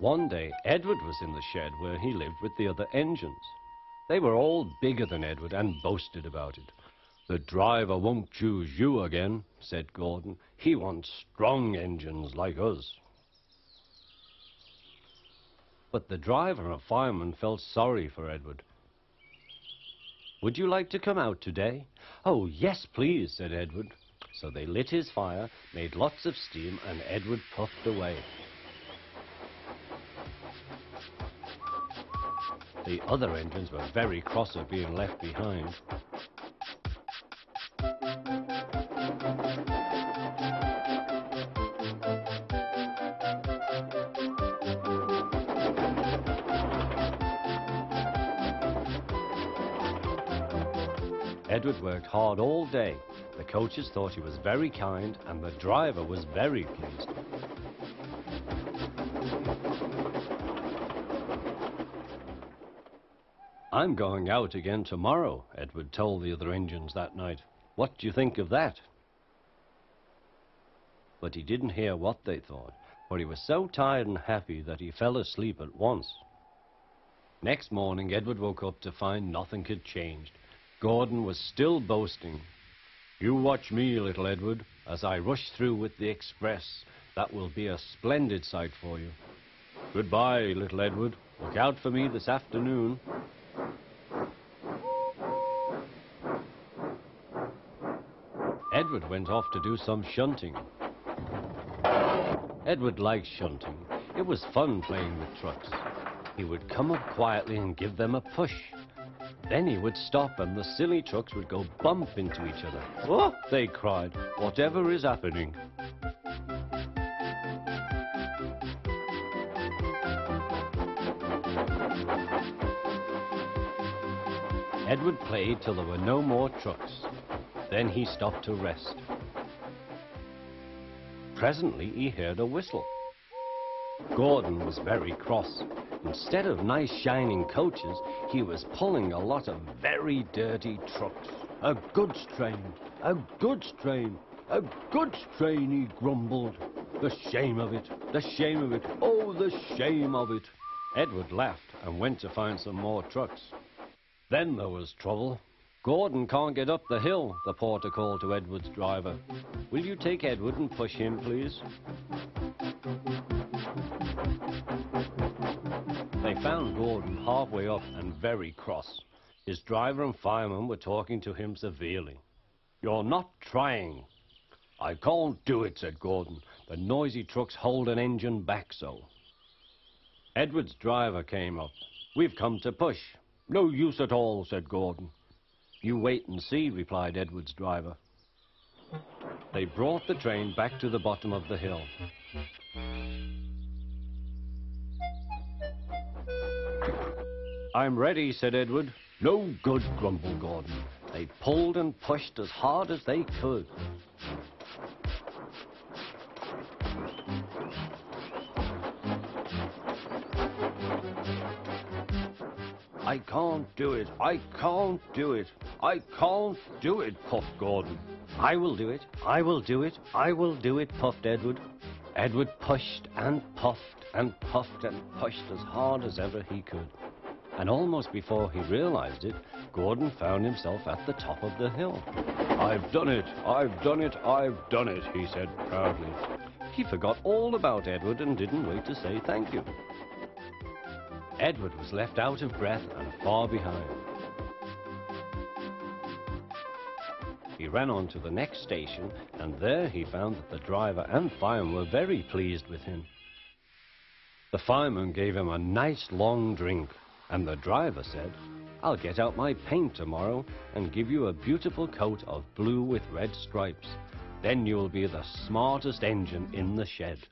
One day, Edward was in the shed where he lived with the other engines. They were all bigger than Edward and boasted about it. "The driver won't choose you again," said Gordon. "He wants strong engines like us." But the driver and fireman felt sorry for Edward. "Would you like to come out today?" "Oh, yes, please," said Edward. So they lit his fire, made lots of steam, and Edward puffed away. The other engines were very cross at being left behind. Edward worked hard all day. The coaches thought he was very kind, and the driver was very pleased. "I'm going out again tomorrow," Edward told the other engines that night. "What do you think of that?" But he didn't hear what they thought, for he was so tired and happy that he fell asleep at once. Next morning, Edward woke up to find nothing had changed. Gordon was still boasting. "You watch me, little Edward, as I rush through with the express. That will be a splendid sight for you. Goodbye, little Edward. Look out for me this afternoon." Edward went off to do some shunting. Edward liked shunting. It was fun playing with trucks. He would come up quietly and give them a push. Then he would stop and the silly trucks would go bump into each other. "Oh!" they cried. "Whatever is happening?" Edward played till there were no more trucks. Then he stopped to rest. Presently he heard a whistle. Gordon was very cross. Instead of nice shining coaches, he was pulling a lot of very dirty trucks. "A goods train, a goods train, a goods train," he grumbled. "The shame of it, the shame of it, oh, the shame of it." Edward laughed and went to find some more trucks. Then there was trouble. "Gordon can't get up the hill," the porter called to Edward's driver. "Will you take Edward and push him, please?" They found Gordon halfway up and very cross. His driver and fireman were talking to him severely. "You're not trying." "I can't do it," said Gordon. "The noisy trucks hold an engine back so." Edward's driver came up. "We've come to push." "No use at all," said Gordon. "You wait and see," replied Edward's driver. They brought the train back to the bottom of the hill. "I'm ready," said Edward. "No good," grumbled Gordon. They pulled and pushed as hard as they could. "I can't do it, I can't do it, I can't do it," puffed Gordon. "I will do it, I will do it, I will do it," puffed Edward. Edward pushed and puffed and puffed and pushed as hard as ever he could. And almost before he realized it, Gordon found himself at the top of the hill. "I've done it, I've done it, I've done it," he said proudly. He forgot all about Edward and didn't wait to say thank you. Edward was left out of breath and far behind. He ran on to the next station, and there he found that the driver and fireman were very pleased with him. The fireman gave him a nice long drink, and the driver said, "I'll get out my paint tomorrow and give you a beautiful coat of blue with red stripes. Then you will be the smartest engine in the shed."